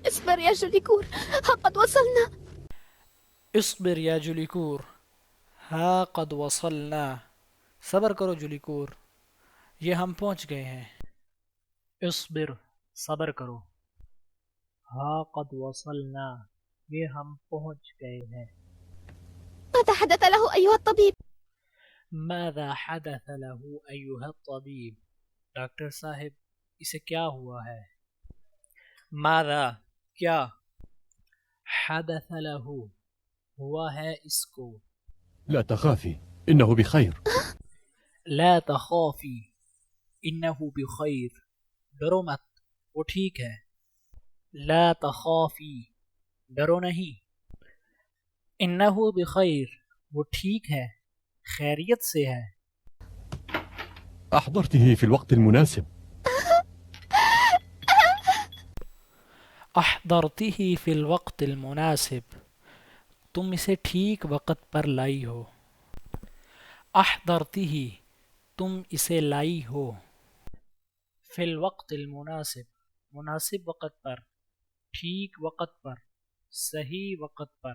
اصبر يا جوليكور، ها قد وصلنا. اصبر یا جولیکور ہاں قد وصلنا. صبر کرو جولیکور، یہ ہم پہنچ گئے ہیں. اصبر، صبر کرو. ہاں قد وصلنا، یہ ہم پہنچ گئے ہیں. ماذا حدث له أيها الطبيب؟ ماذا حدث له ایها الطبیب؟ ڈاکٹر صاحب اسے کیا ہوا ہے؟ ماذا کیا، حدث له ہوا ہے اس کو. لا تخافي إنه بخير. لا تخافی انه بخیر، ڈرو مت وہ ٹھیک ہے. لا تخافی ڈرو نہیں. انه بخیر وہ ٹھیک ہے، خیریت سے ہے. أحضرته في الوقت المناسب. احضرته فی الوقت المناسب، تم اسے ٹھیک وقت پر لائی ہو. احضرته تم اسے لائی ہو. فی الوقت المناسب مناسب وقت پر، ٹھیک وقت پر، صحیح وقت پر.